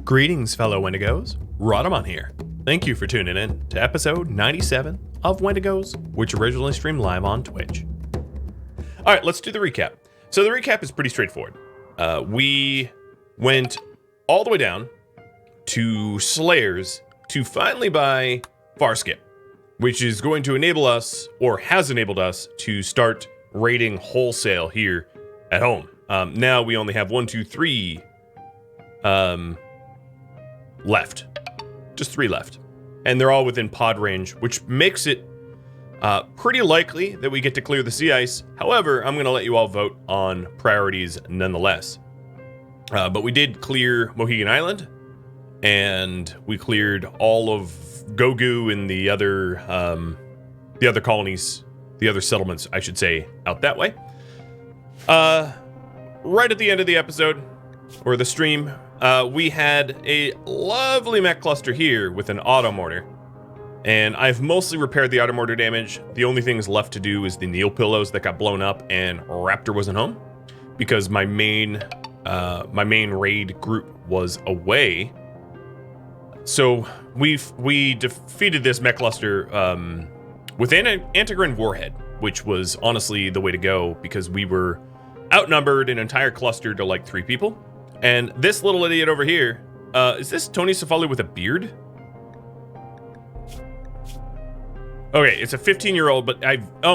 Greetings, fellow Wendigos. Rhadamant here. Thank you for tuning in to episode 97 of Wendigos, which originally streamed live on Twitch. All right, let's do the recap. So the recap is pretty straightforward. We went all the way down to Slayers to finally buy Farskip, which is going to enable us, or has enabled us, to start raiding wholesale here at home. Now we only have 1, 2, 3 left. Just 3 left. And they're all within pod range, which makes it pretty likely that we get to clear the sea ice. However, I'm going to let you all vote on priorities nonetheless. But we did clear Mohegan Island, and we cleared all of Gogu and the other colonies, the other settlements, I should say, out that way. Right at the end of the episode, or the stream, we had a lovely mech cluster here with an auto mortar, and I've mostly repaired the auto mortar damage. The only things left to do is the Neil pillows that got blown up, and Raptor wasn't home because my main raid group was away. So we defeated this mech cluster with an Antigrin warhead, which was honestly the way to go because we were outnumbered an entire cluster to like 3 people. And this little idiot over here, is this Tony Cefalu with a beard? Okay, it's a 15-year-old, but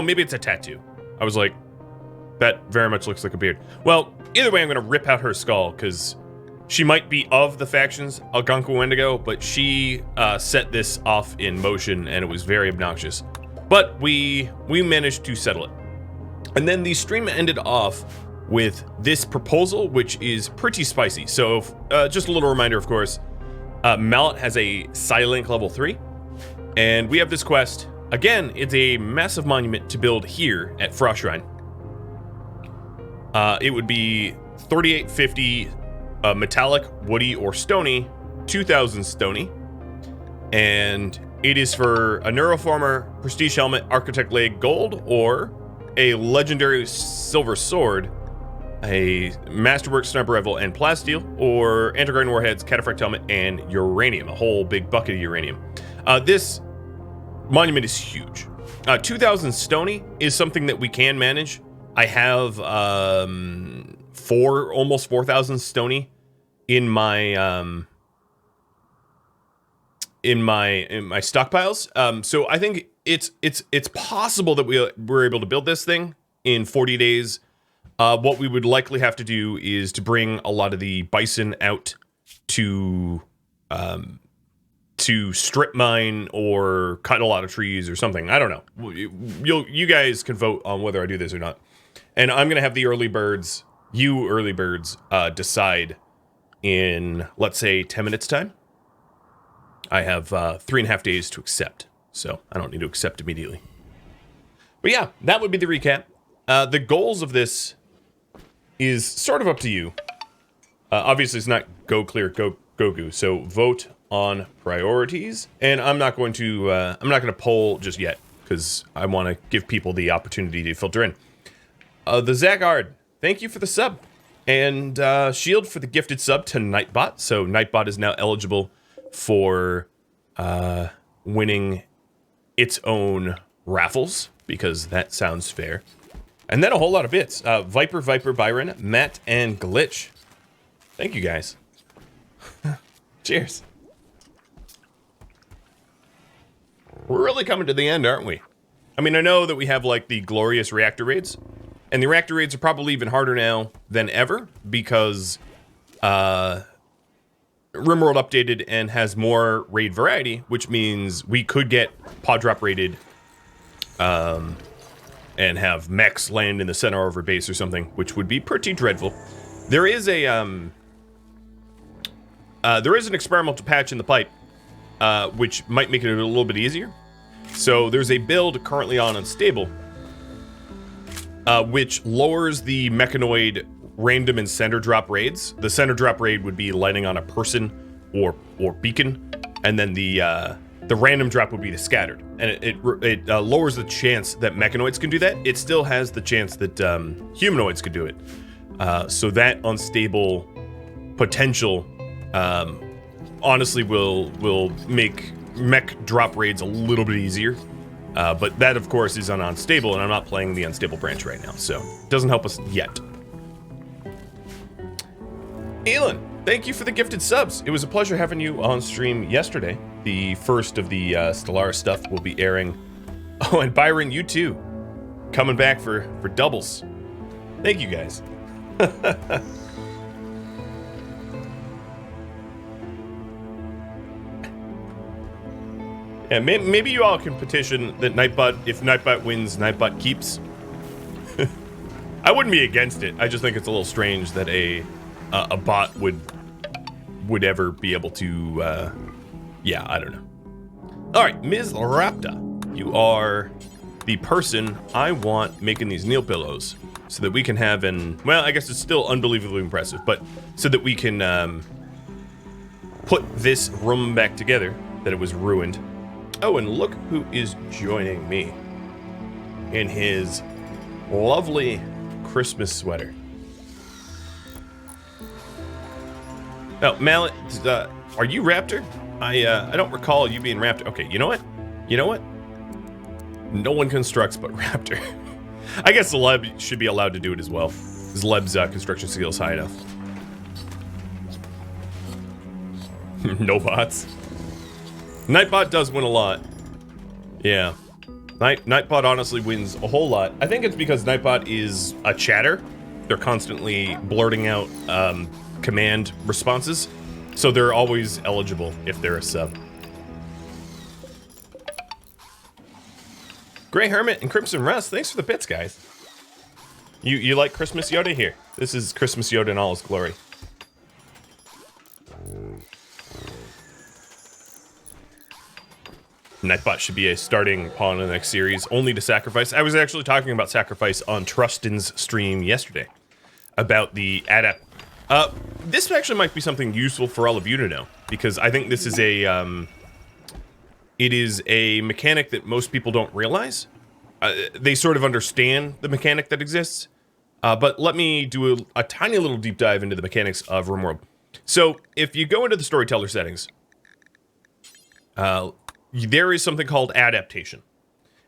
maybe it's a tattoo. I was like, that very much looks like a beard. Well, either way, I'm going to rip out her skull, because she might be of the factions Algonquin Wendigo, but she set this off in motion, and it was very obnoxious. But we managed to settle it. And then the stream ended off with this proposal, which is pretty spicy. So just a little reminder, of course, Mallet has a Psylink level 3, and we have this quest. Again, it's a massive monument to build here at Frost Shrine. It would be 3850 metallic, woody, or stony, 2000 stony, and it is for a Neuroformer, Prestige Helmet, Architect Leg Gold, or a Legendary Silver Sword, a Masterwork Sniper Rifle and Plasteel, or Antigrin Warheads, Cataphract Helmet, and Uranium, a whole big bucket of uranium. This monument is huge. 2000 stony is something that we can manage. I have almost 4,000 stony in my stockpiles. So I think it's possible that we're able to build this thing in 40 days. What we would likely have to do is to bring a lot of the bison out to strip mine or cut a lot of trees or something. I don't know. You guys can vote on whether I do this or not. And I'm going to have the early birds decide in, let's say, 10 minutes time. I have 3.5 days to accept, so I don't need to accept immediately. But yeah, that would be the recap. The goals of this is sort of up to you. Obviously, it's not go clear Gogu, so vote on priorities. And I'm not going to poll just yet because I want to give people the opportunity to filter in. The Zagard, thank you for the sub, and Shield for the gifted sub to Nightbot. So Nightbot is now eligible for winning its own raffles, because that sounds fair. And then a whole lot of bits. Viper, Byron, Matt, and Glitch. Thank you, guys. Cheers. We're really coming to the end, aren't we? I mean, I know that we have, like, the glorious reactor raids, and the reactor raids are probably even harder now than ever, because RimWorld updated and has more raid variety, which means we could get pod drop raided, and have mechs land in the center of our base or something, which would be pretty dreadful. There is an experimental patch in the pipe, which might make it a little bit easier. So there's a build currently on Unstable, which lowers the mechanoid random and center drop raids. The center drop raid would be lighting on a person or beacon, and then the random drop would be the scattered, and it lowers the chance that mechanoids can do that. It still has the chance that humanoids could do it. So that Unstable potential honestly will make mech drop raids a little bit easier. But that, of course, is on unstable, and I'm not playing the unstable branch right now, so it doesn't help us yet. Elon, thank you for the gifted subs. It was a pleasure having you on stream yesterday. The first of the Stellaris stuff will be airing. Oh, and Byron, you too. Coming back for doubles. Thank you, guys. Yeah, maybe you all can petition that Nightbot, if Nightbot wins, Nightbot keeps. I wouldn't be against it. I just think it's a little strange that a bot would ever be able to, yeah, I don't know. All right, Ms. Rapta, you are the person I want making these Neil pillows so that we can have well, I guess it's still unbelievably impressive, but so that we can put this room back together that it was ruined. Oh, and look who is joining me in his lovely Christmas sweater. Oh, Mallet, are you Raptor? I don't recall you being Raptor. Okay, you know what? You know what? No one constructs but Raptor. I guess the Leb should be allowed to do it as well. His Leb's construction skill is high enough. No bots. Nightbot does win a lot. Yeah. Nightbot honestly wins a whole lot. I think it's because Nightbot is a chatter. They're constantly blurting out command responses. So they're always eligible if they're a sub. Grey Hermit and Crimson Rust, thanks for the bits, guys. You like Christmas Yoda? Here. This is Christmas Yoda in all his glory. Nightbot should be a starting pawn in the next series, only to sacrifice. I was actually talking about sacrifice on Trustin's stream yesterday. About the adapt. This actually might be something useful for all of you to know, because I think this is a, it is a mechanic that most people don't realize. They sort of understand the mechanic that exists, but let me do a tiny little deep dive into the mechanics of RimWorld. So, if you go into the storyteller settings, there is something called adaptation.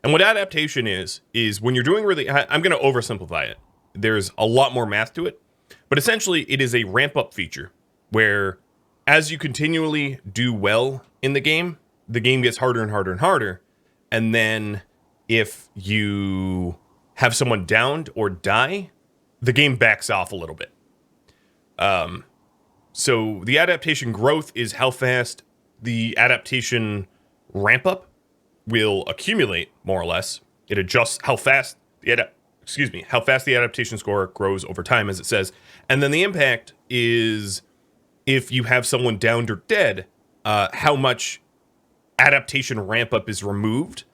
And what adaptation is when you're doing really, I'm going to oversimplify it. There's a lot more math to it, but essentially it is a ramp up feature where as you continually do well in the game gets harder and harder and harder. And then if you have someone downed or die, the game backs off a little bit. So the adaptation growth is how fast the adaptation ramp up will accumulate, more or less. It adjusts how fast how fast the adaptation score grows over time, as it says. And then the impact is if you have someone downed or dead, how much adaptation ramp up is removed.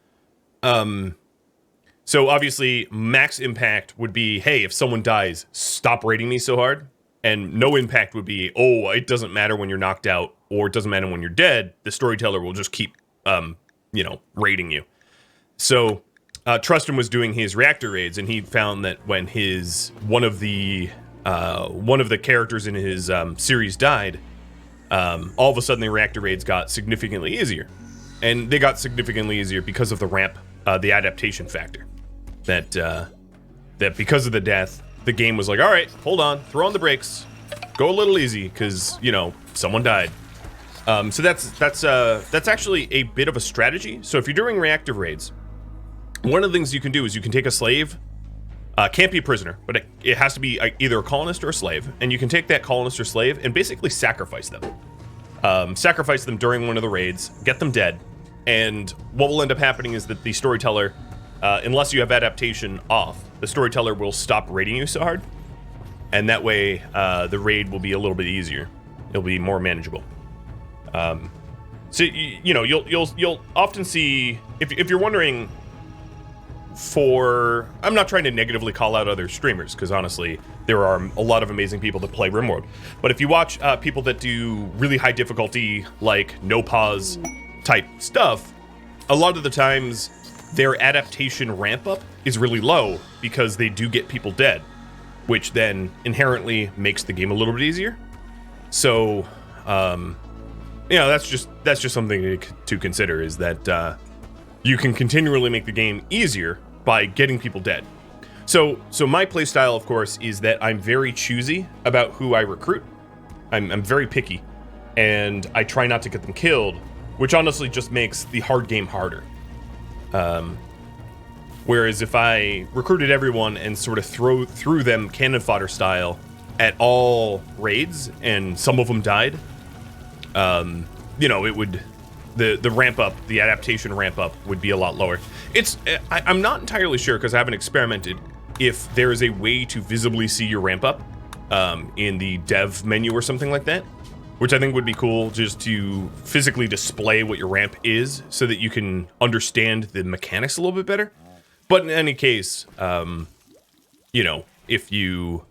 So obviously max impact would be, hey, if someone dies, stop rating me so hard. And no impact would be, oh, it doesn't matter when you're knocked out, or it doesn't matter when you're dead. The storyteller will just keep rating you. So Trustin was doing his reactor raids, and he found that when one of the characters in his series died, all of a sudden the reactor raids got significantly easier, and they got significantly easier because of the ramp, the adaptation factor. That because of the death, the game was like, all right, hold on, throw on the brakes, go a little easy, because someone died. So that's actually a bit of a strategy. So if you're doing reactive raids, one of the things you can do is you can take a slave, can't be a prisoner, but it has to be either a colonist or a slave, and you can take that colonist or slave and basically sacrifice them. Sacrifice them during one of the raids, get them dead, and what will end up happening is that the storyteller, unless you have adaptation off, the storyteller will stop raiding you so hard, and that way the raid will be a little bit easier. It'll be more manageable. So you'll often see, if you're wondering, I'm not trying to negatively call out other streamers, because honestly there are a lot of amazing people that play RimWorld, but if you watch people that do really high difficulty, like no pause type stuff, a lot of the times their adaptation ramp up is really low because they do get people dead, which then inherently makes the game a little bit easier. So you know, that's just something to consider, is that you can continually make the game easier by getting people dead. So my playstyle, of course, is that I'm very choosy about who I recruit. I'm very picky, and I try not to get them killed, which honestly just makes the hard game harder. Whereas if I recruited everyone and sort of threw them cannon fodder style at all raids, and some of them died, you know, it would, the ramp up, the adaptation ramp up would be a lot lower. I'm not entirely sure, because I haven't experimented, if there is a way to visibly see your ramp up in the dev menu or something like that, which I think would be cool, just to physically display what your ramp is so that you can understand the mechanics a little bit better. But in any case, you know, if you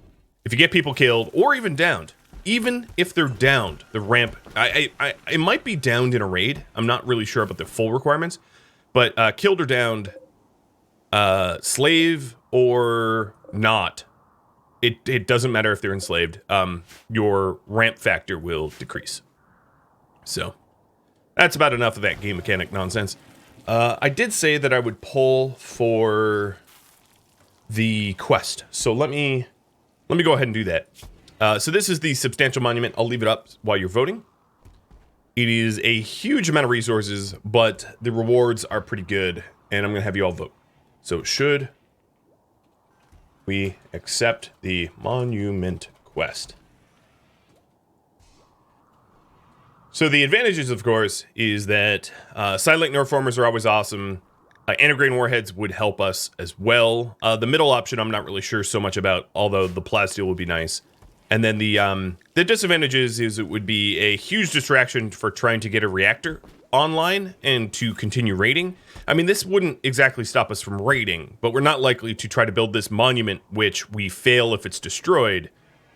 get people killed or even downed, even if they're downed, the ramp, it might be downed in a raid. I'm not really sure about the full requirements, but killed or downed, slave or not, it doesn't matter if they're enslaved. Your ramp factor will decrease. So that's about enough of that game mechanic nonsense. I did say that I would poll for the quest, so let me go ahead and do that. So this is the substantial monument. I'll leave it up while you're voting. It is a huge amount of resources, but the rewards are pretty good, and I'm gonna have you all vote. So should we accept the monument quest? So the advantages, of course, is that Silent Neuroformers are always awesome. Antigrain warheads would help us as well. The middle option I'm not really sure so much about, although the plasteel would be nice. And then the disadvantages is it would be a huge distraction for trying to get a reactor online and to continue raiding. I mean, this wouldn't exactly stop us from raiding, but we're not likely to try to build this monument, which we fail if it's destroyed,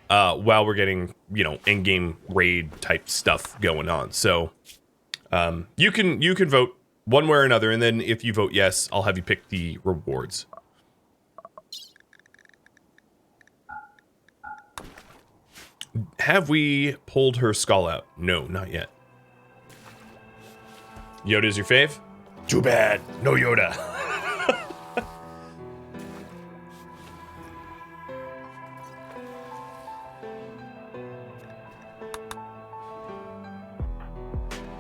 while we're getting, you know, in-game raid type stuff going on. So you can vote one way or another, and then if you vote yes, I'll have you pick the rewards. Have we pulled her skull out? No, not yet. Yoda's your fave? Too bad, no Yoda.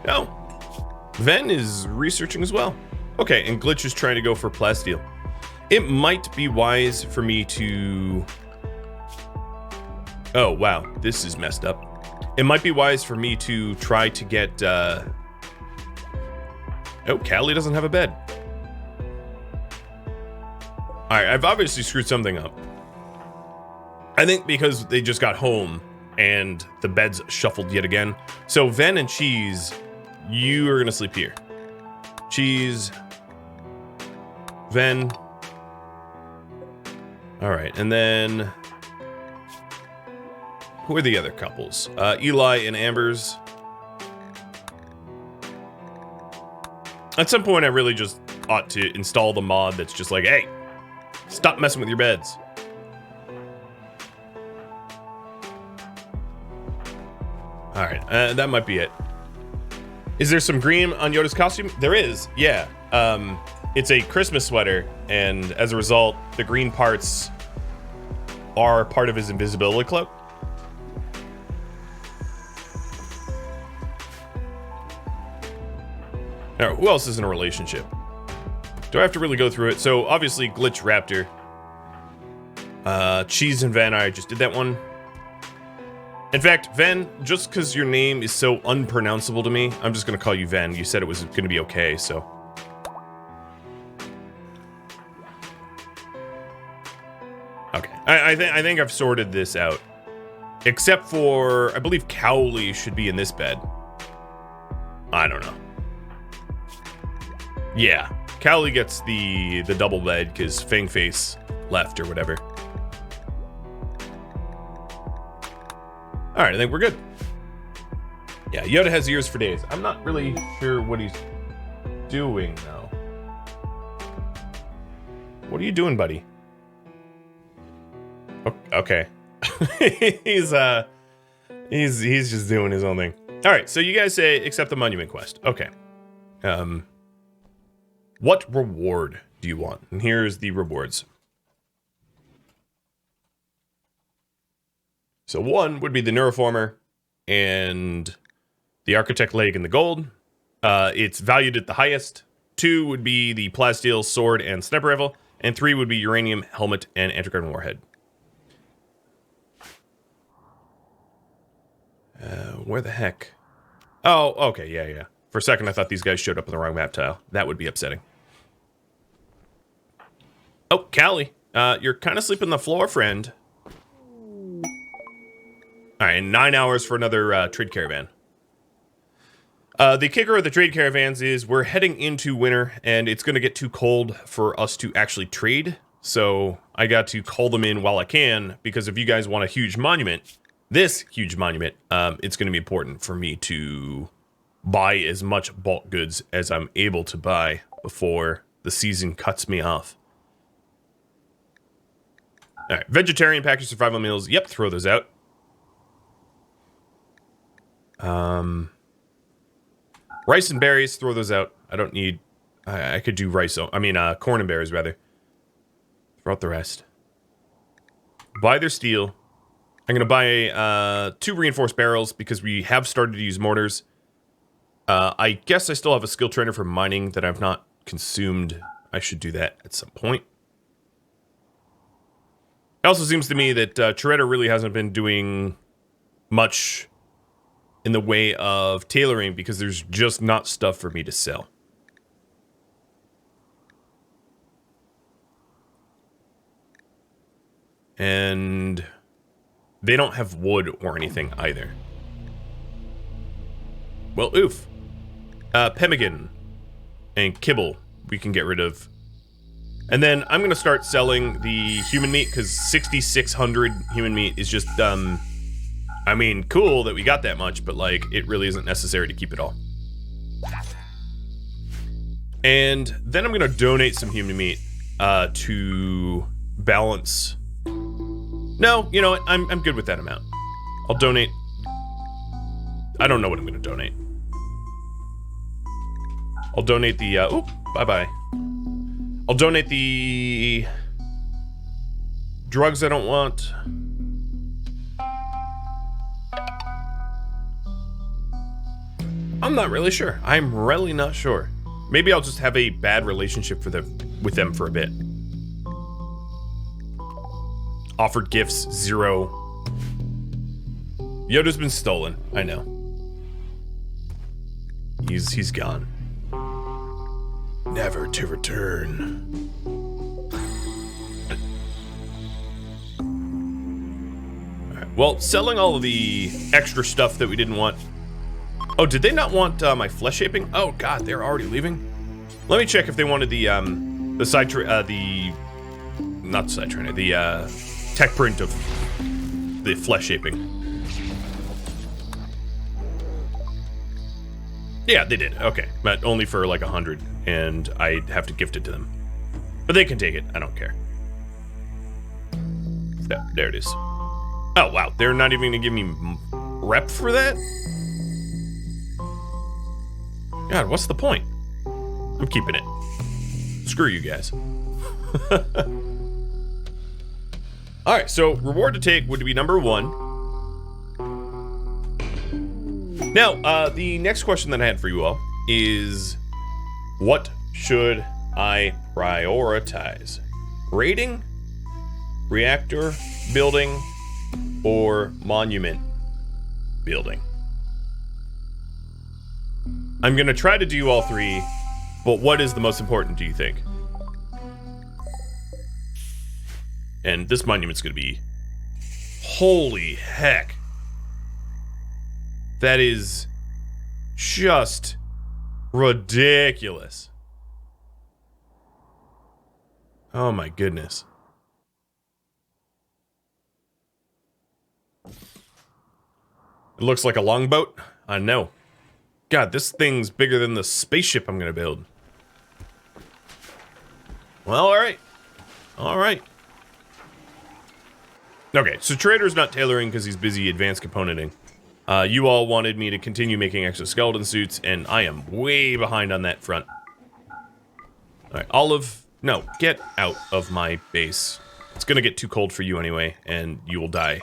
Oh, Ven is researching as well. Okay, and Glitch is trying to go for plasteel. It might be wise for me to... Oh, wow, this is messed up. It might be wise for me to try to get... Oh, Callie doesn't have a bed. Alright, I've obviously screwed something up. I think because they just got home and the bed's shuffled yet again. So Ven and Cheese, you are gonna sleep here. Cheese, Ven. Alright, and then... Who are the other couples? Eli and Amber's. At some point, I really just ought to install the mod that's just like, hey, stop messing with your beds. All right, that might be it. Is there some green on Yoda's costume? There is, yeah. It's a Christmas sweater, and as a result, the green parts are part of his invisibility cloak. All right, who else is in a relationship? Do I have to really go through it? So obviously Glitch Raptor. Cheese and Van, I just did that one. In fact, Van, just because your name is so unpronounceable to me, I'm just gonna call you Van. You said it was gonna be okay, so. Okay, I think I've sorted this out. Except for, I believe Cowley should be in this bed. I don't know. Yeah, Cowley gets the double bed because Fangface left or whatever. All right, I think we're good. Yeah, Yoda has ears for days. I'm not really sure what he's doing though. What are you doing, buddy? Okay. he's just doing his own thing. All right, so you guys say accept the monument quest. Okay. What reward do you want? And here's the rewards. So 1 would be the Neuroformer and the Architect Leg and the gold. It's valued at the highest. 2 would be the Plasteel Sword and Sniper Rifle. And 3 would be Uranium Helmet and Antiquarian Warhead. Where the heck? Oh, okay, yeah. For a second, I thought these guys showed up on the wrong map tile. That would be upsetting. Oh, Callie, you're kind of sleeping on the floor, friend. All right, and 9 hours for another trade caravan. The kicker of the trade caravans is we're heading into winter, and it's going to get too cold for us to actually trade. So I got to call them in while I can, because if you guys want a huge monument, this huge monument, it's going to be important for me to buy as much bulk goods as I'm able to buy before the season cuts me off. All right, vegetarian packaged survival meals. Yep, throw those out. Rice and berries, throw those out. I don't need... I could do rice... corn and berries, rather. Throw out the rest. Buy their steel. I'm going to buy 2 reinforced barrels because we have started to use mortars. I guess I still have a skill trainer for mining that I've not consumed. I should do that at some point. It also seems to me that Shredder really hasn't been doing much in the way of tailoring because there's just not stuff for me to sell. And they don't have wood or anything either. Well, oof. Pemmican and kibble we can get rid of. And then I'm going to start selling the human meat because 6,600 human meat is just, I mean, cool that we got that much, but like, it really isn't necessary to keep it all. And then I'm going to donate some human meat to balance. No, you know what? I'm good with that amount. I'll donate. I don't know what I'm going to donate. I'll donate the, bye-bye. I'll donate the drugs I don't want. I'm not really sure. I'm really not sure. Maybe I'll just have a bad relationship with them for a bit. Offered gifts, 0. Yoda's been stolen. I know. He's gone. Never to return. Alright, well, selling all of the extra stuff that we didn't want. Oh, did they not want my flesh shaping? Oh god, they're already leaving. Let me check if they wanted the tech print of the flesh shaping. Yeah, they did. Okay, but only for like 100, and I have to gift it to them. But they can take it. I don't care. There it is. Oh wow, they're not even gonna give me rep for that? God, what's the point? I'm keeping it. Screw you guys. Alright, so reward to take would be number 1. Now, the next question that I had for you all is, what should I prioritize? Raiding, reactor building, or monument building? I'm going to try to do all 3, but what is the most important, do you think? And this monument's going to be... Holy heck. That is just ridiculous. Oh my goodness. It looks like a longboat. I know. God, this thing's bigger than the spaceship I'm gonna build. Well, alright. Alright. Okay, so Trader's not tailoring because he's busy advanced componenting. You all wanted me to continue making exoskeleton suits, and I am way behind on that front. Alright, Olive, no, get out of my base. It's gonna get too cold for you anyway, and you will die.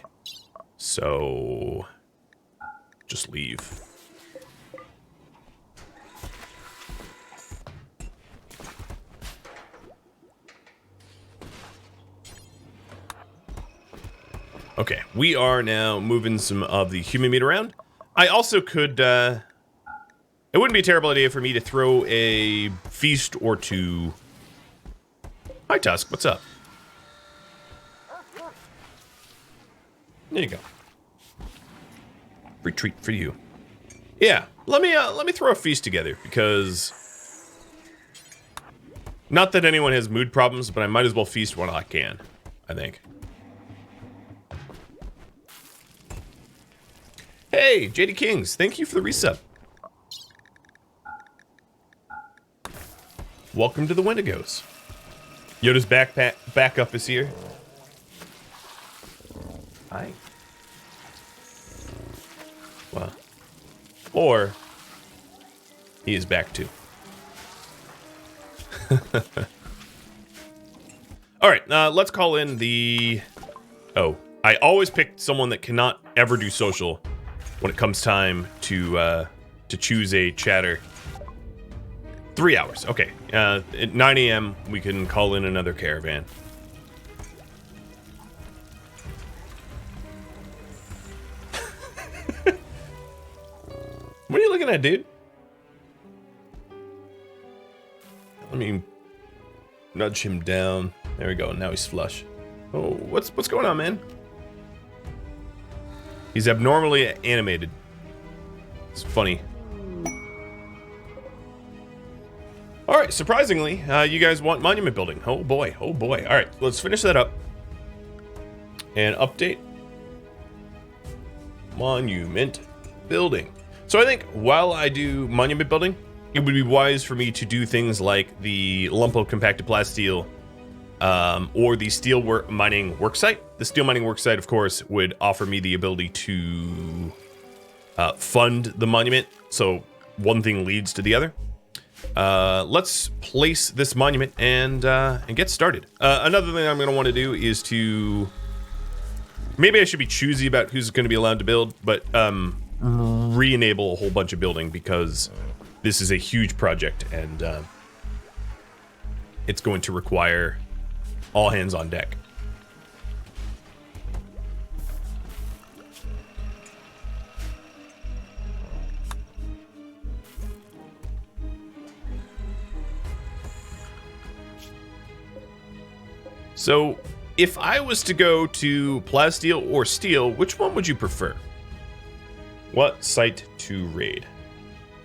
So, just leave. Okay, we are now moving some of the human meat around. I also could, it wouldn't be a terrible idea for me to throw a feast or two. Hi, Tusk, what's up? There you go. Retreat for you. Yeah, let me throw a feast together, because not that anyone has mood problems, but I might as well feast while I can, I think. Hey, JD Kings, thank you for the resub. Welcome to the Wendigos. Yoda's backup is here. Hi. Well, or he is back too. All right, let's call in the. Oh, I always pick someone that cannot ever do social when it comes time to choose a chatter. 3 hours. Okay. At 9 a.m. we can call in another caravan. What are you looking at, dude? Let me nudge him down. There we go. Now he's flush. Oh, what's going on, man? He's abnormally animated. It's funny. All right, surprisingly, you guys want monument building. Oh boy, oh boy. All right, let's finish that up. And update. Monument building. So I think while I do monument building, it would be wise for me to do things like the lump of compacted plasteel, or the steel mining worksite. The steel mining worksite, of course, would offer me the ability to fund the monument. So one thing leads to the other. Let's place this monument and get started. Another thing I'm going to want to do is to... Maybe I should be choosy about who's going to be allowed to build, but re-enable a whole bunch of building, because this is a huge project and it's going to require all hands on deck. So, if I was to go to plasteel or steel, which one would you prefer? What site to raid?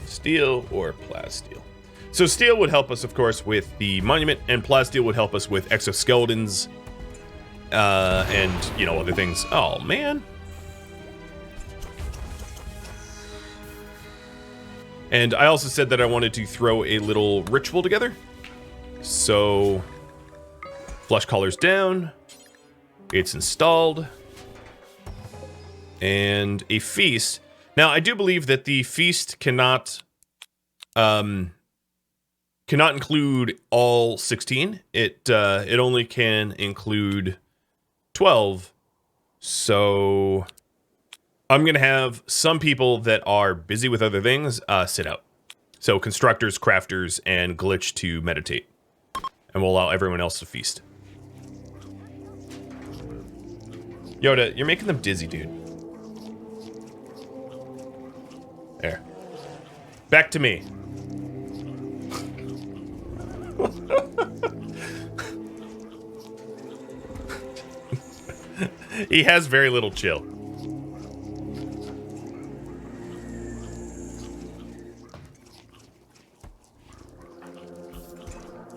Steel or plasteel? So steel would help us, of course, with the monument, and plasteel would help us with exoskeletons, and, you know, other things. Oh, man. And I also said that I wanted to throw a little ritual together. So... Flush collars down. It's installed. And a feast. Now, I do believe that the feast cannot include all 16. It only can include 12. So I'm gonna have some people that are busy with other things sit out. So constructors, crafters, and glitch to meditate. And we'll allow everyone else to feast. Yoda, you're making them dizzy, dude. There. Back to me. He has very little chill.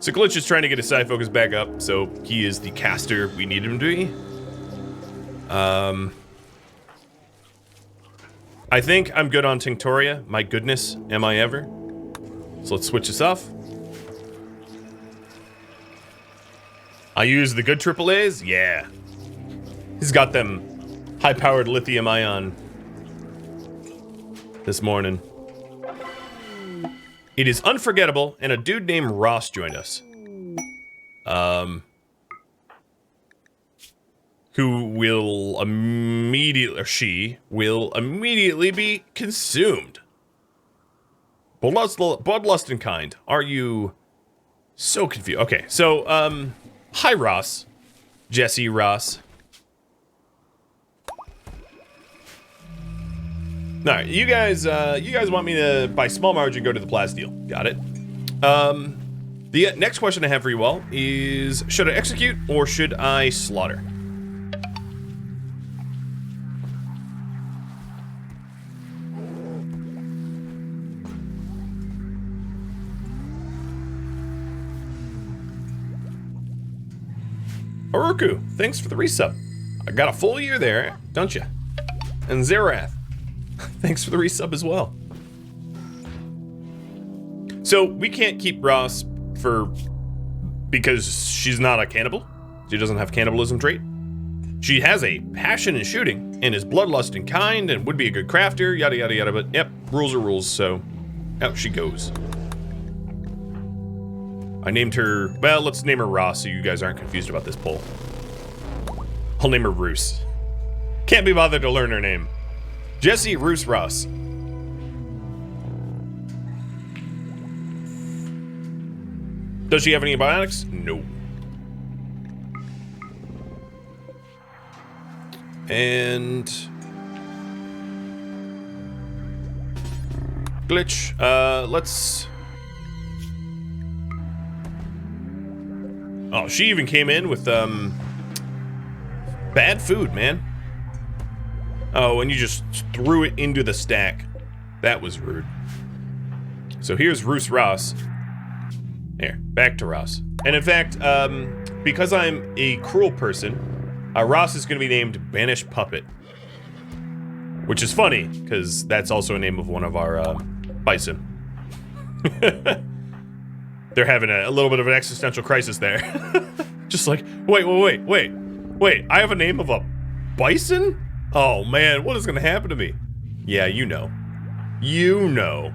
So Glitch is trying to get his side focus back up, so he is the caster we need him to be. I think I'm good on Tinctoria. My goodness, am I ever? So let's switch this off. I use the good AAAs? Yeah. He's got them high-powered lithium-ion this morning. It is unforgettable, and a dude named Ross joined us. Who will immediately, or she will immediately be consumed. Bloodlust and kind. Are you so confused? Okay, so, hi Ross. Jesse Ross. Alright, you guys want me to, by small margin, go to the plasteel. Got it. The next question I have for you all is, should I execute or should I slaughter? Oroku, thanks for the resub. I got a full year there, don't you? And Zerath, thanks for the resub as well. So we can't keep Ross because she's not a cannibal. She doesn't have cannibalism trait. She has a passion in shooting and is bloodlust and kind and would be a good crafter, yada yada yada, but yep, rules are rules, so out she goes. I named her, well, let's name her Ross so you guys aren't confused about this poll. I'll name her Roos. Can't be bothered to learn her name. Jesse Roos Ross. Does she have any biotics? No. And glitch. Let's. Oh, she even came in with bad food, man. Oh, and you just threw it into the stack. That was rude. So here's Roos Ross. There, back to Ross. And in fact, because I'm a cruel person, Ross is going to be named Banished Puppet. Which is funny, because that's also a name of one of our bison. They're having a little bit of an existential crisis there. Just like, wait, I have a name of a bison? Oh man, what is going to happen to me? Yeah, you know. You know.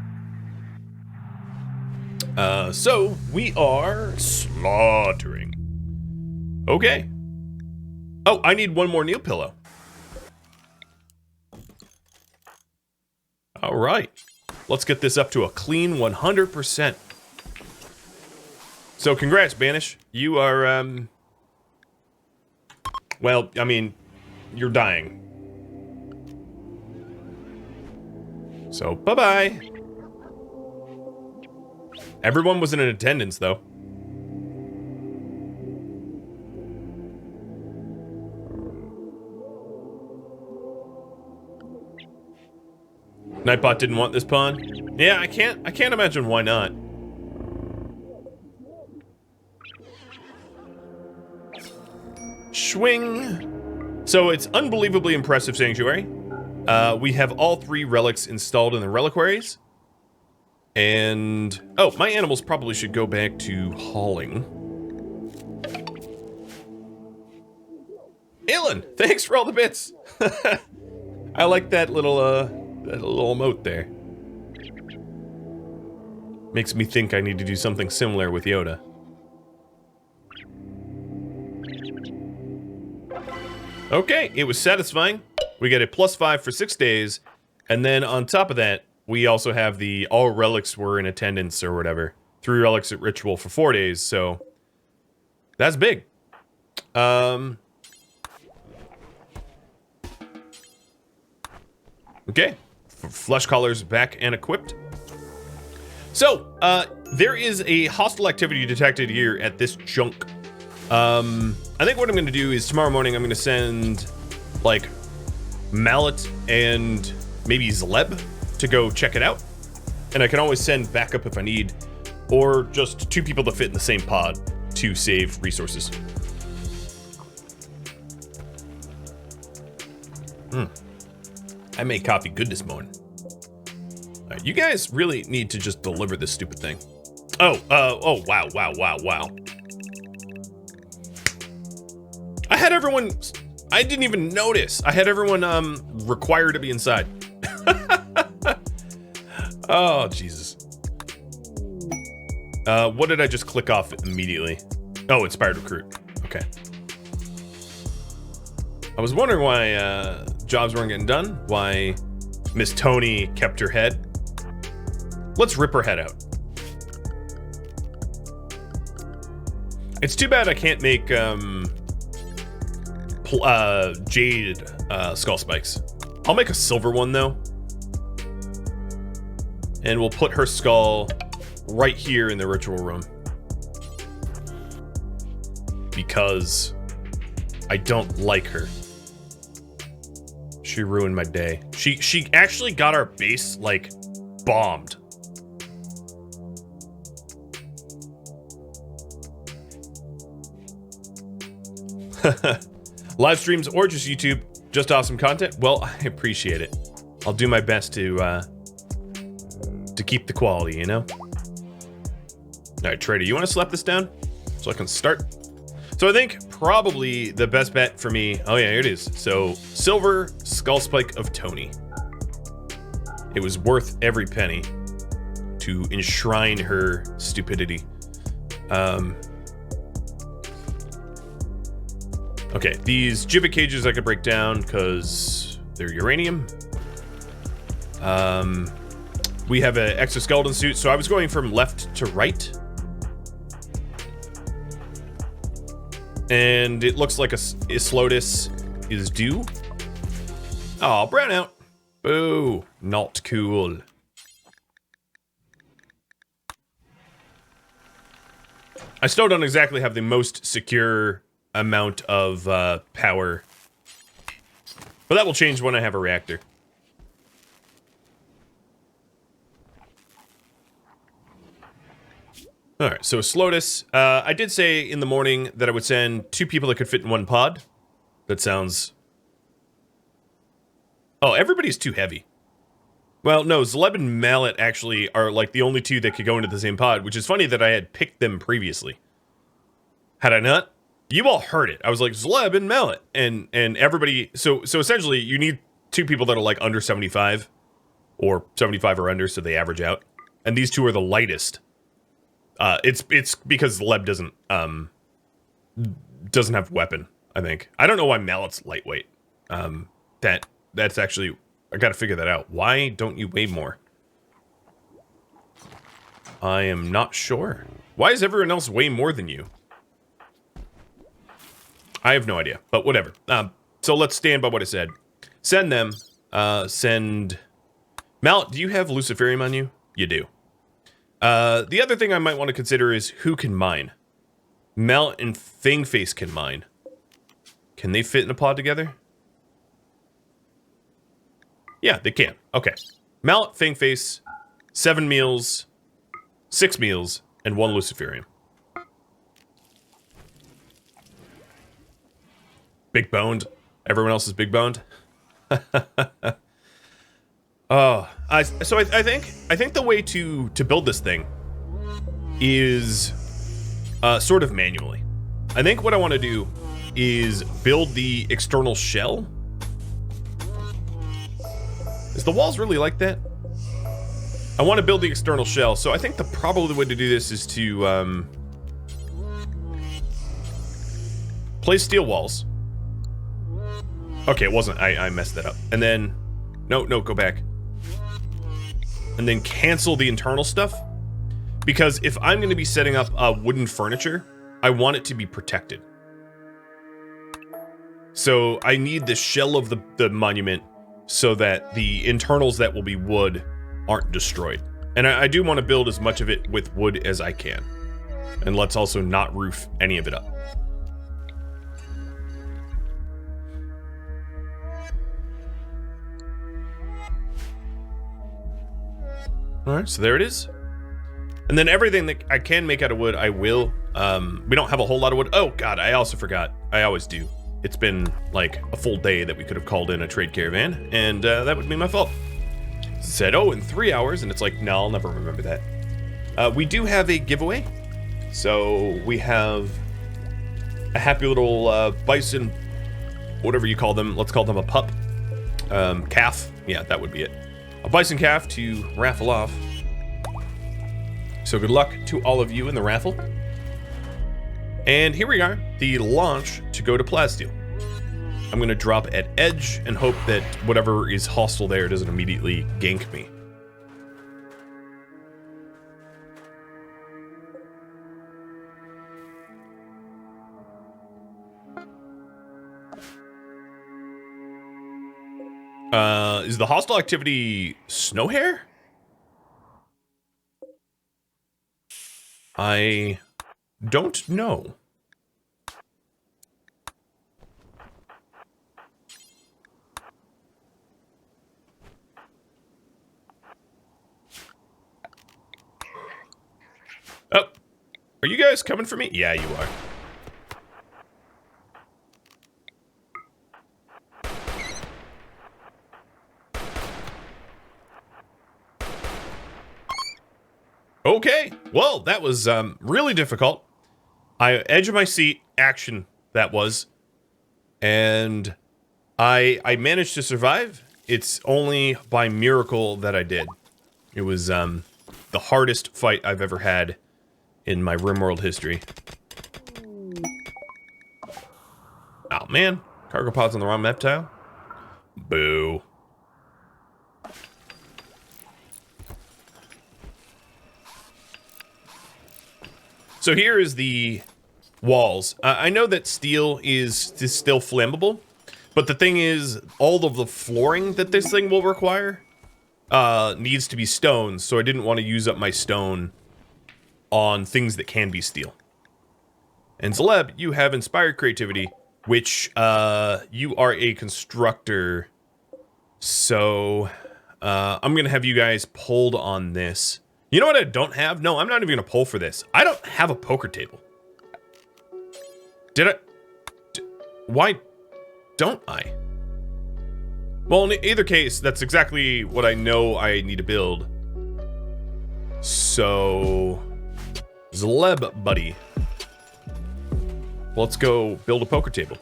So we are slaughtering. Okay. Oh, I need one more Neil pillow. All right. Let's get this up to a clean 100%. So congrats, Banish. You are, well, I mean, you're dying. So, bye-bye. Everyone was in attendance, though. Nightbot didn't want this pawn. Yeah, I can't imagine why not. Swing. So it's unbelievably impressive sanctuary. We have all 3 relics installed in the reliquaries. And, oh, my animals probably should go back to hauling. Ilan, thanks for all the bits. I like that little emote there. Makes me think I need to do something similar with Yoda. Okay, it was satisfying. We get a +5 for 6 days, and then on top of that, we also have the all relics were in attendance or whatever. 3 relics at ritual for 4 days, so that's big. Okay, flesh collars back and equipped. So, there is a hostile activity detected here at this junk. I think what I'm going to do is tomorrow morning I'm going to send, like, Mallet and maybe Zleb to go check it out. And I can always send backup if I need, or just 2 people to fit in the same pod to save resources. I made coffee good this morning. All right, you guys really need to just deliver this stupid thing. Oh, wow. I had everyone, I didn't even notice. I had everyone required to be inside. Oh, Jesus. What did I just click off immediately? Oh, inspired recruit. Okay. I was wondering why jobs weren't getting done. Why Miss Tony kept her head. Let's rip her head out. It's too bad I can't make jade skull spikes. I'll make a silver one though. And we'll put her skull right here in the ritual room. Because I don't like her. She ruined my day. She actually got our base, like, bombed. Live streams or just YouTube, just awesome content. Well, I appreciate it. I'll do my best to keep the quality, you know? All right, Trader, you want to slap this down so I can start? So I think probably the best bet for me, oh yeah, here it is. So silver skull spike of Tony. It was worth every penny to enshrine her stupidity. Okay, these gibbet cages I could break down because they're uranium. We have an exoskeleton suit, so I was going from left to right. And it looks like a Islotus is due. Oh, brown out. Boo, not cool. I still don't exactly have the most secure amount of power. But that will change when I have a reactor. Alright, so Slotus. I did say in the morning that I would send 2 people that could fit in 1 pod. That sounds... Oh, everybody's too heavy. Well, no, Zleb and Mallet actually are like the only 2 that could go into the same pod, which is funny that I had picked them previously. Had I not? You all heard it. I was like, Zleb and Mallet. And everybody... So essentially, you need 2 people that are like under 75. Or 75 or under, so they average out. And these 2 are the lightest. It's because Leb doesn't have weapon, I think. I don't know why Mallet's lightweight. That's actually, I gotta figure that out. Why don't you weigh more? I am not sure. Why is everyone else weigh more than you? I have no idea, but whatever. So let's stand by what I said. Send them. Send... Mallet, do you have Luciferium on you? You do. The other thing I might want to consider is who can mine. Mallet and Fangface can mine. Can they fit in a pod together? Yeah, they can. Okay. Mallet, Fangface, 7 meals, 6 meals, and 1 Luciferium. Big boned. Everyone else is big boned. Oh, so I think the way to build this thing is sort of manually. I think what I want to do is build the external shell. Is the walls really like that? I want to build the external shell, so I think the probably way to do this is to place steel walls. Okay, it wasn't. I messed that up. And then, no, go back. And then cancel the internal stuff. Because if I'm going to be setting up wooden furniture, I want it to be protected. So I need the shell of the monument so that the internals that will be wood aren't destroyed. And I do want to build as much of it with wood as I can. And let's also not roof any of it up. Alright, so there it is. And then everything that I can make out of wood, I will. We don't have a whole lot of wood. Oh, God, I also forgot. I always do. It's been, like, a full day that we could have called in a trade caravan, and that would be my fault. Said, oh, in 3 hours, and it's like, no, I'll never remember that. We do have a giveaway. So we have a happy little bison, whatever you call them. Let's call them a pup. Calf. Yeah, that would be it. a bison calf to raffle off. So good luck to all of you in the raffle. And here we are, the launch to go to Plasteel. I'm going to drop at edge and hope that whatever is hostile there doesn't immediately gank me. Is the hostile activity snow hare? I don't know. Oh, are you guys coming for me? Yeah, you are. Okay, well, that was really difficult. Edge of my seat action, that was. And I managed to survive. It's only by miracle that I did. It was the hardest fight I've ever had in my RimWorld history. Oh man, cargo pod's on the wrong map tile. Boo. So here is the walls. I know that steel is still flammable, but the thing is, all of the flooring that this thing will require needs to be stone, so I didn't want to use up my stone on things that can be steel. And Zaleb, you have inspired creativity, which you are a constructor, so I'm going to have you guys pulled on this. You know what I don't have? No, I'm not even going to pull for this. I don't have a poker table. Why don't I? Well, in either case, that's exactly what I know I need to build. So, Zleb, buddy. Let's go build a poker table.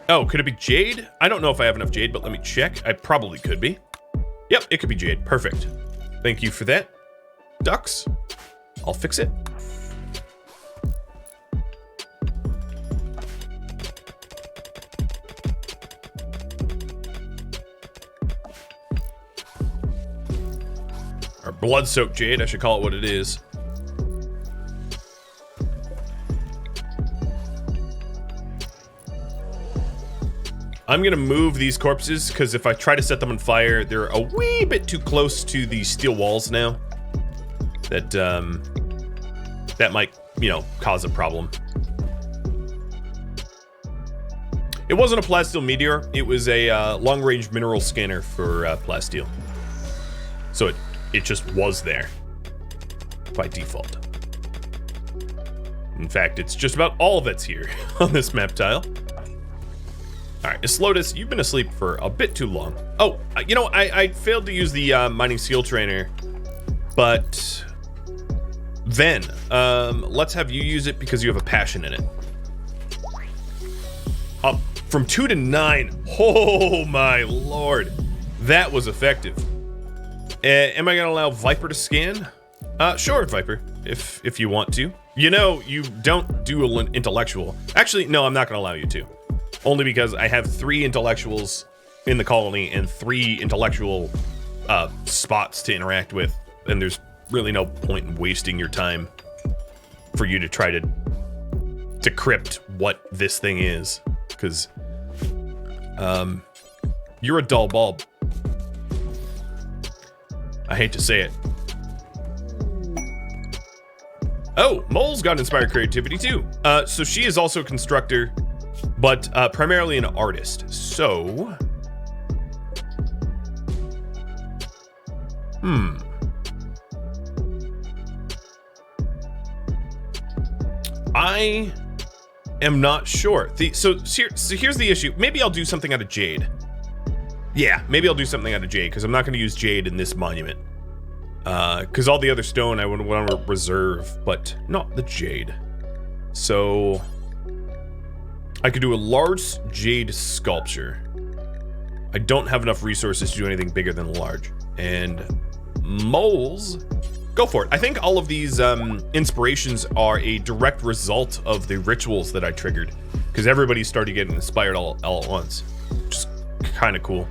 Oh, could it be jade? I don't know if I have enough jade, but let me check. I probably could be. Yep, it could be jade. Perfect. Thank you for that. Ducks. I'll fix it. Our blood-soaked jade, I should call it what it is. I'm gonna move these corpses, because if I try to set them on fire, they're a wee bit too close to the steel walls now. That might, you know, cause a problem. It wasn't a plasteel meteor, it was a long-range mineral scanner for plasteel. So it just was there by default. In fact, it's just about all that's here on this map tile. Alright, Islotus, you've been asleep for a bit too long. Oh, you know, I failed to use the mining skill trainer, but then, let's have you use it because you have a passion in it. Up from 2 to 9. Oh my lord. That was effective. Am I gonna allow Viper to scan? Sure, Viper, if you want to. You know, you don't do an intellectual. Actually, no, I'm not gonna allow you to. Only because I have 3 intellectuals in the colony and 3 intellectual spots to interact with, and there's really no point in wasting your time for you to try to decrypt what this thing is, because you're a dull bulb. I hate to say it. Oh, Mole's got inspired creativity too. So she is also a constructor, but primarily an artist. So, I am not sure. So here's the issue. Maybe I'll do something out of jade. Yeah, maybe I'll do something out of jade, because I'm not going to use jade in this monument. Because all the other stone I would want to reserve, but not the jade. So I could do a large jade sculpture. I don't have enough resources to do anything bigger than large. And moles, go for it. I think all of these inspirations are a direct result of the rituals that I triggered, because everybody started getting inspired all at once, which is kind of cool.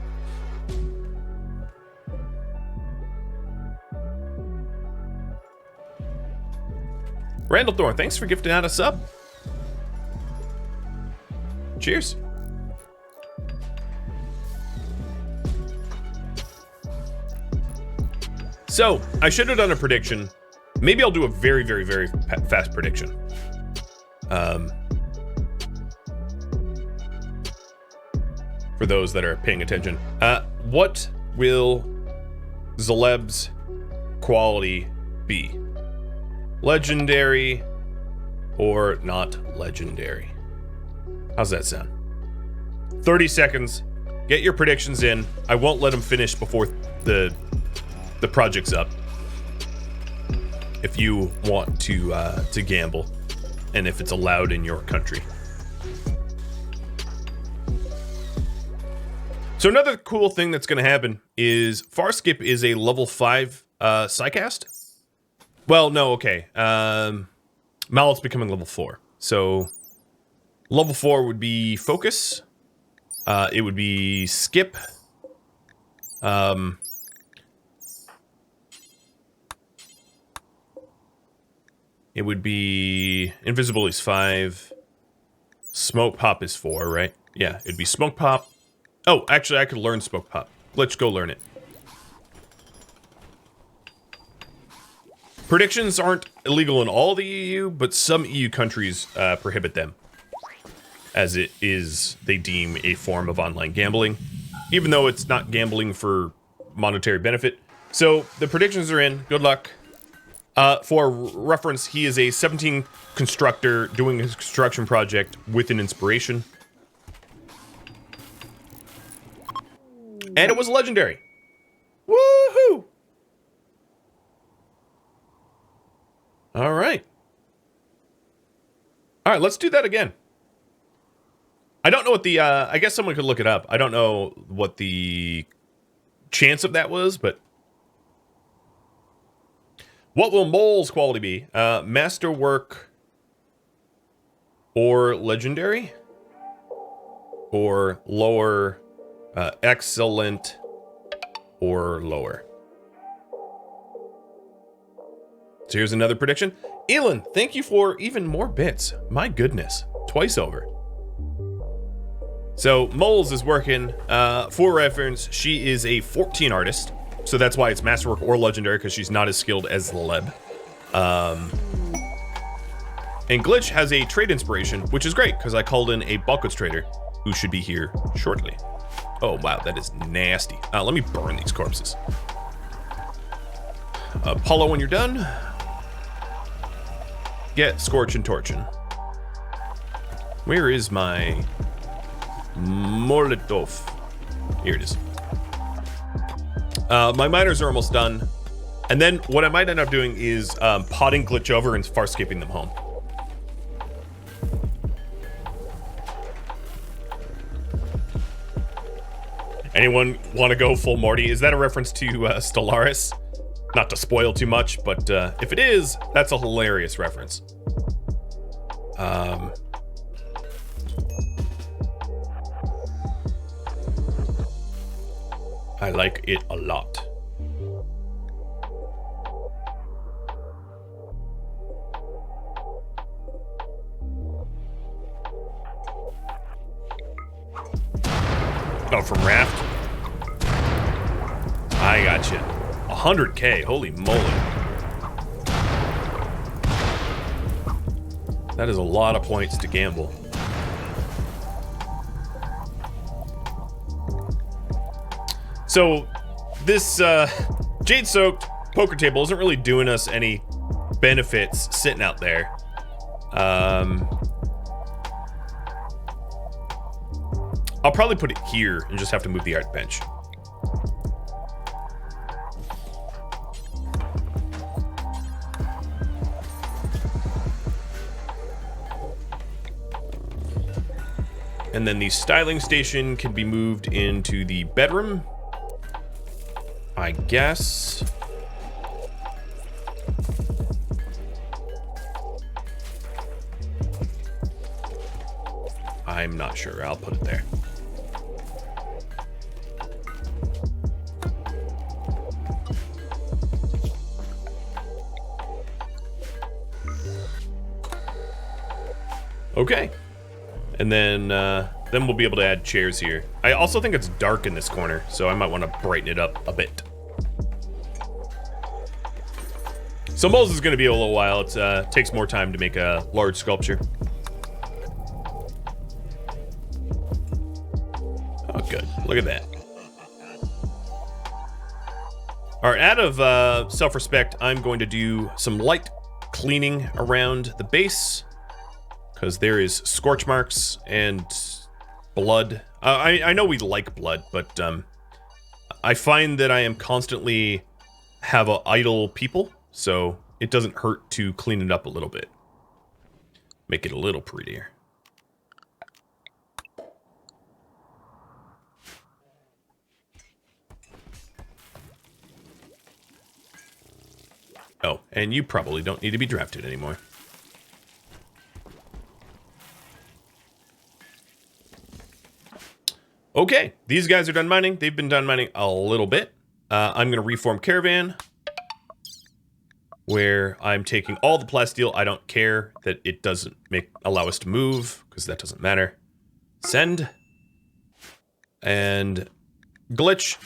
Randall Thorne, thanks for gifting out a sub. Cheers. So, I should have done a prediction. Maybe I'll do a very, very, very fast prediction. For those that are paying attention. What will Zaleb's quality be? Legendary or not legendary? How's that sound? 30 seconds. Get your predictions in. I won't let them finish before the project's up. If you want to gamble, and if it's allowed in your country. So another cool thing that's going to happen is Farskip is a level 5 Psycast. Well, no, okay. Mallet's becoming level 4. So level 4 would be Focus. It would be Skip. It would be Invisible is 5. Smoke Pop is 4, right? Yeah, it'd be Smoke Pop. Oh, actually, I could learn Smoke Pop. Glitch, go learn it. Predictions aren't illegal in all the EU, but some EU countries prohibit them, as it is, they deem, a form of online gambling, even though it's not gambling for monetary benefit. So the predictions are in. Good luck. For reference, he is a 17 constructor doing his construction project with an inspiration. And it was legendary. Woohoo! All right. All right, let's do that again. I don't know what the, I guess someone could look it up. I don't know what the chance of that was, but what will Mole's quality be? Masterwork or legendary? Or lower, excellent or lower? So here's another prediction. Elon, thank you for even more bits. My goodness, twice over. So Moles is working, for reference, she is a 14 artist. So that's why it's Masterwork or Legendary, because she's not as skilled as Leb. And Glitch has a trade inspiration, which is great, because I called in a bulk goods trader, who should be here shortly. Oh, wow, that is nasty. Let me burn these corpses. Paulo, when you're done, get Scorchin' Torchin'. Where is my Molotov? Here it is. My miners are almost done. And then what I might end up doing is potting Glitch over and far skipping them home. Anyone want to go full Morty? Is that a reference to Stellaris? Not to spoil too much, but if it is, that's a hilarious reference. I like it a lot. Oh, from Raft? I got you. 100K, holy moly. That is a lot of points to gamble. So, this Jade-soaked poker table isn't really doing us any benefits sitting out there. I'll probably put it here and just have to move the art bench. And then the styling station can be moved into the bedroom, I guess. I'm not sure. I'll put it there. Okay. And then we'll be able to add chairs here. I also think it's dark in this corner, so I might want to brighten it up a bit. So Moles is going to be a little while. It takes more time to make a large sculpture. Oh, good. Look at that. All right, out of self-respect, I'm going to do some light cleaning around the base, because there is scorch marks and blood. I know we like blood, but I find that I am constantly have idle people, so it doesn't hurt to clean it up a little bit. Make it a little prettier. Oh, and you probably don't need to be drafted anymore. Okay, these guys are done mining. They've been done mining a little bit. I'm going to reform Caravan, where I'm taking all the plasteel. I don't care that it doesn't allow us to move, because that doesn't matter. Send. And Glitch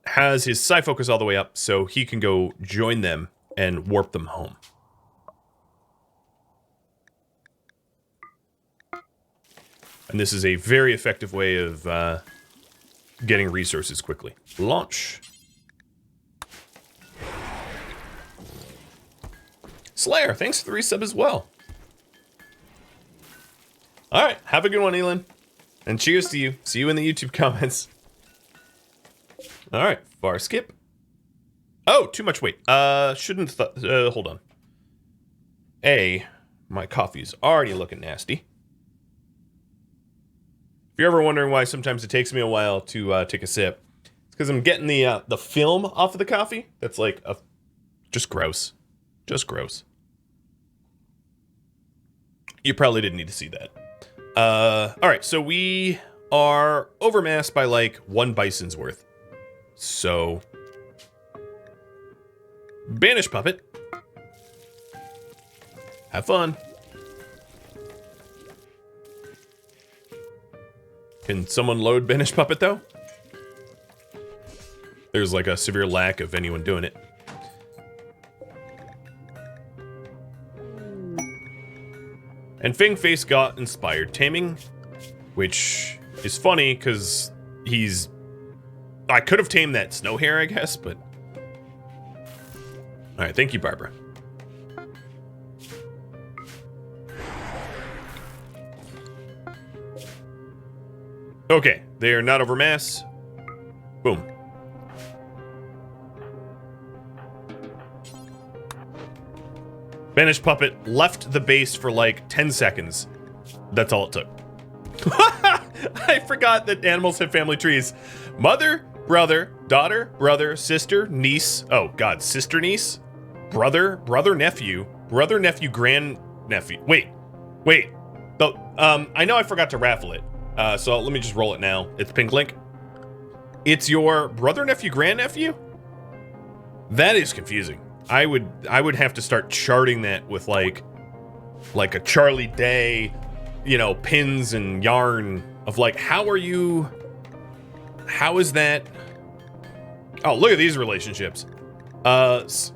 has his psi focus all the way up, so he can go join them and warp them home. And this is a very effective way of getting resources quickly. Launch. Slayer, thanks for the resub as well. Alright, have a good one, Elin. And cheers to you. See you in the YouTube comments. Alright, far skip. Oh, too much weight. Shouldn't hold on. My coffee's already looking nasty. If you're ever wondering why sometimes it takes me a while to take a sip, it's because I'm getting the film off of the coffee. That's like just gross. Just gross. You probably didn't need to see that. Alright, so we are overmassed by like 1 bison's worth. So banish puppet. Have fun. Can someone load banish puppet though? There's like a severe lack of anyone doing it. And Fang Face got inspired taming, which is funny because I could have tamed that snow hare, I guess, but all right, thank you, Barbara. Okay, they are not over mass. Boom. Banished Puppet left the base for like 10 seconds. That's all it took. I forgot that animals have family trees. Mother, brother, daughter, brother, sister, niece. Oh God, sister, niece, brother, nephew, grandnephew. Wait. I know I forgot to raffle it. So let me just roll it now. It's Pink Link. It's your brother, nephew, grandnephew? That is confusing. I would have to start charting that with like a Charlie Day, pins and yarn of like, how is that? Oh, look at these relationships. So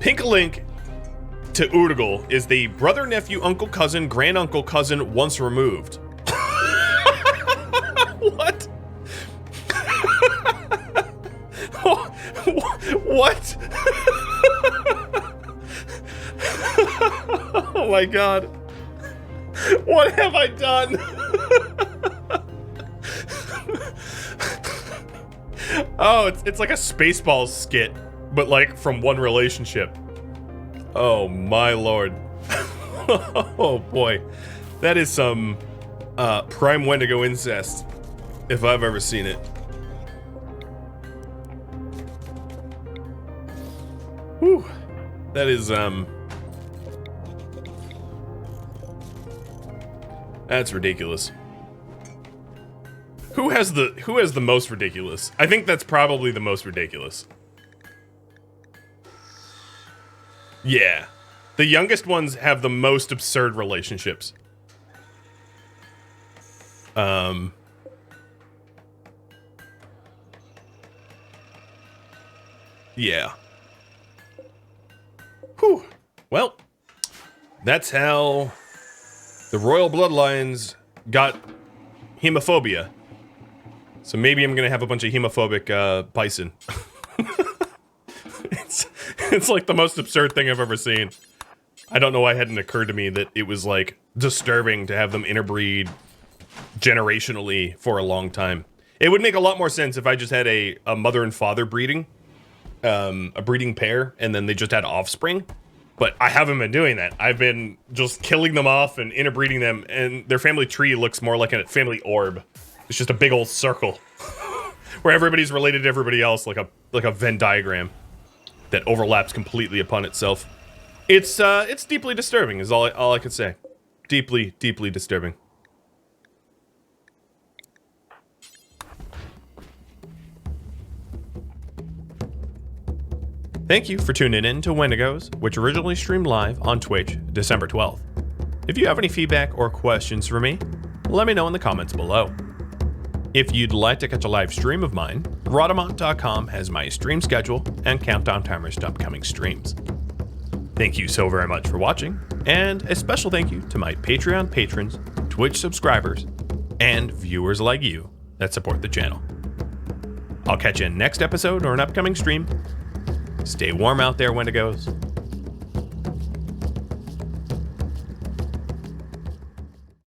Pink Link to Urgal is the brother, nephew, uncle, cousin, granduncle, cousin once removed. What? What? Oh my God. What have I done? Oh, it's like a Spaceballs skit, but like from one relationship. Oh my Lord. Oh boy. That is some prime Wendigo incest, if I've ever seen it. Whew. That is, that's ridiculous. Who has the most ridiculous? I think that's probably the most ridiculous. Yeah. The youngest ones have the most absurd relationships. Yeah. Whew. Well, that's how the royal bloodlines got hemophobia. So maybe I'm gonna have a bunch of hemophobic bison. It's like the most absurd thing I've ever seen. I don't know why it hadn't occurred to me that it was like disturbing to have them interbreed generationally for a long time. It would make a lot more sense if I just had a mother and father breeding, a breeding pair, and then they just had offspring. But I haven't been doing that. I've been just killing them off and interbreeding them, and their family tree looks more like a family orb. It's just a big old circle where everybody's related to everybody else, like a Venn diagram that overlaps completely upon itself. It's deeply disturbing, is all I could say. Deeply, deeply disturbing. Thank you for tuning in to Wendigos, which originally streamed live on Twitch December 12th. If you have any feedback or questions for me, let me know in the comments below. If you'd like to catch a live stream of mine, Rhadamant.com has my stream schedule and countdown timers to upcoming streams. Thank you so very much for watching, and a special thank you to my Patreon patrons, Twitch subscribers, and viewers like you that support the channel. I'll catch you in next episode or an upcoming stream. Stay warm out there, Wendigos.